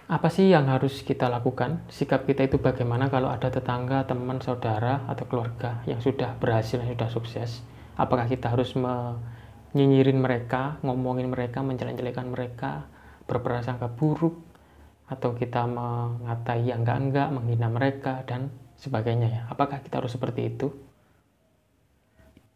Apa sih yang harus kita lakukan? Sikap kita itu bagaimana kalau ada tetangga, teman, saudara, atau keluarga yang sudah berhasil, yang sudah sukses? Apakah kita harus menyinyirin mereka, ngomongin mereka, menjelek-jelekan mereka, berprasangka buruk, atau kita mengatai yang enggak, menghina mereka, dan sebagainya ya? Apakah kita harus seperti itu?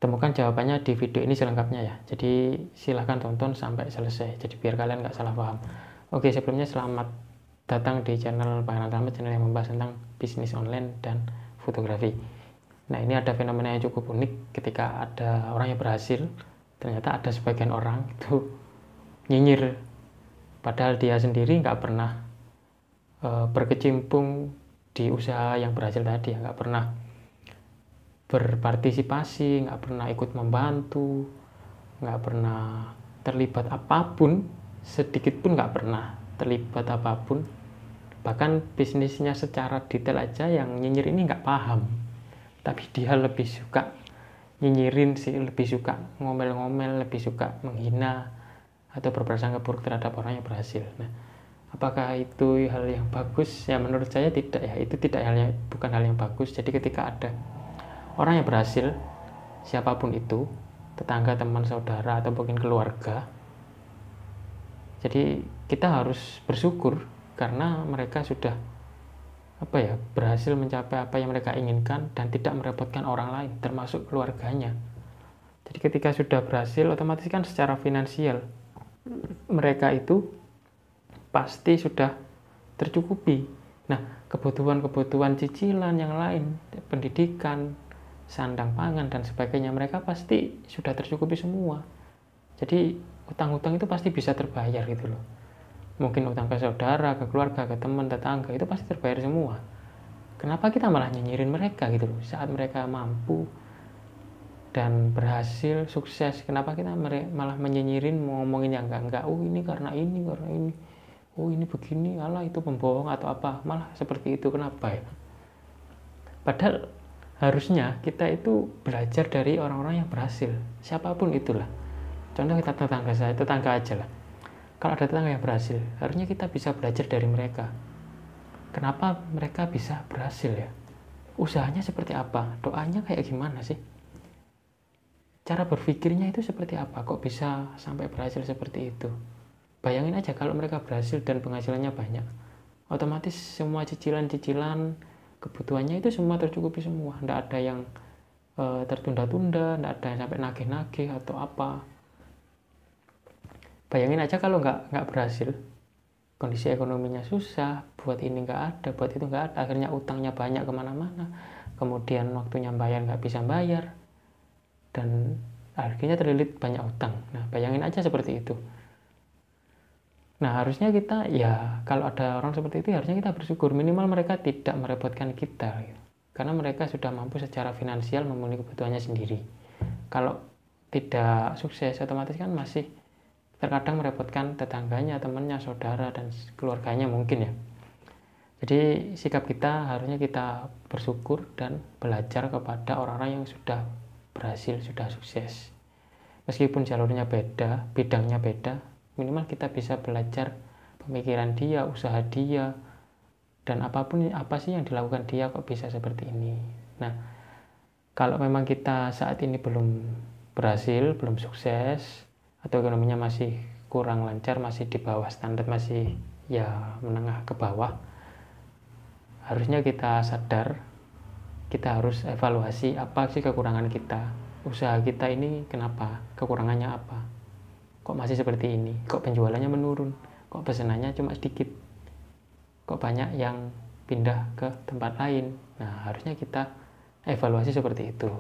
Temukan jawabannya di video ini selengkapnya ya. Jadi silahkan tonton sampai selesai. Jadi biar kalian nggak salah paham. Oke, sebelumnya selamat datang di channel Pangeran Slamet, channel yang membahas tentang bisnis online dan fotografi. Nah, ini ada fenomena yang cukup unik ketika ada orang yang berhasil, ternyata ada sebagian orang itu nyinyir, padahal dia sendiri nggak pernah berkecimpung di usaha yang berhasil tadi, nggak pernah berpartisipasi, nggak pernah ikut membantu, nggak pernah terlibat apapun, sedikit pun nggak pernah terlibat apapun. Bahkan bisnisnya secara detail aja yang nyinyir ini nggak paham, tapi dia lebih suka nyinyirin sih, lebih suka ngomel-ngomel, lebih suka menghina atau berprasangka buruk terhadap orang yang berhasil. Nah, apakah itu hal yang bagus? Ya menurut saya tidak ya, itu bukan hal yang bagus. Jadi ketika ada orang yang berhasil, siapapun itu, tetangga, teman, saudara, atau mungkin keluarga, jadi kita harus bersyukur karena mereka sudah berhasil mencapai apa yang mereka inginkan dan tidak merepotkan orang lain, termasuk keluarganya. Jadi ketika sudah berhasil, otomatis kan secara finansial mereka itu pasti sudah tercukupi. Nah, kebutuhan-kebutuhan cicilan yang lain, pendidikan, sandang pangan dan sebagainya, mereka pasti sudah tercukupi semua. Jadi utang-utang itu pasti bisa terbayar gitu loh. Mungkin utang ke saudara, ke keluarga, ke teman, tetangga, itu pasti terbayar semua. Kenapa kita malah nyinyirin mereka gitu loh, saat mereka mampu dan berhasil, sukses? Kenapa kita malah menyinyirin, ngomongin yang enggak, oh ini karena ini, oh ini begini, alah itu pembohong atau apa, malah seperti itu. Kenapa ya? Padahal harusnya kita itu belajar dari orang-orang yang berhasil, siapapun itulah. Contoh kita tetangga aja lah. Kalau ada tetangga yang berhasil, harusnya kita bisa belajar dari mereka. Kenapa mereka bisa berhasil ya? Usahanya seperti apa? Doanya kayak gimana sih? Cara berpikirnya itu seperti apa? Kok bisa sampai berhasil seperti itu? Bayangin aja kalau mereka berhasil dan penghasilannya banyak. Otomatis semua cicilan-cicilan, kebutuhannya itu semua tercukupi semua. Nggak ada yang tertunda-tunda, nggak ada yang sampai nagih-nagih atau apa. Bayangin aja kalau nggak berhasil, kondisi ekonominya susah, buat ini nggak ada, buat itu nggak ada, akhirnya utangnya banyak kemana-mana, kemudian waktunya bayar nggak bisa bayar, dan akhirnya terlilit banyak utang. Nah, bayangin aja seperti itu. Nah, harusnya kita ya, kalau ada orang seperti itu, harusnya kita bersyukur, minimal mereka tidak merepotkan kita gitu. Karena mereka sudah mampu secara finansial memenuhi kebutuhannya sendiri. Kalau tidak sukses, otomatis kan masih terkadang merepotkan tetangganya, temannya, saudara, dan keluarganya mungkin ya. Jadi sikap kita harusnya kita bersyukur dan belajar kepada orang-orang yang sudah berhasil, sudah sukses. Meskipun jalurnya beda, bidangnya beda, minimal kita bisa belajar pemikiran dia, usaha dia, dan apapun apa sih yang dilakukan dia kok bisa seperti ini. Nah, kalau memang kita saat ini belum berhasil, belum sukses, atau ekonominya masih kurang lancar, masih di bawah standar, masih ya menengah ke bawah, harusnya kita sadar, kita harus evaluasi apa sih kekurangan kita, usaha kita ini kenapa, kekurangannya apa, kok masih seperti ini, kok penjualannya menurun, kok pesanannya cuma sedikit, kok banyak yang pindah ke tempat lain. Nah, harusnya kita evaluasi seperti itu.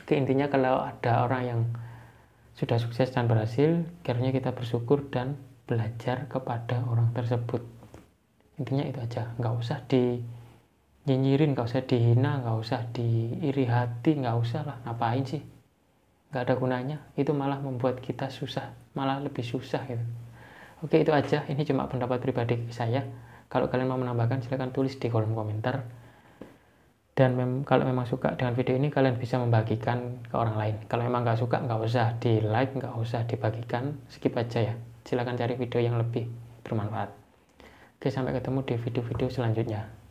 Oke, intinya kalau ada orang yang sudah sukses dan berhasil, akhirnya kita bersyukur dan belajar kepada orang tersebut. Intinya itu aja, nggak usah dinyinyirin, nggak usah dihina, nggak usah diiri hati, nggak usah lah, ngapain sih, nggak ada gunanya, itu malah membuat kita susah, malah lebih susah gitu. Oke, itu aja, ini cuma pendapat pribadi saya. Kalau kalian mau menambahkan, silahkan tulis di kolom komentar. Dan kalau memang suka dengan video ini, kalian bisa membagikan ke orang lain. Kalau memang nggak suka, nggak usah di like, nggak usah dibagikan, skip aja ya. Silahkan cari video yang lebih bermanfaat. Oke, sampai ketemu di video-video selanjutnya.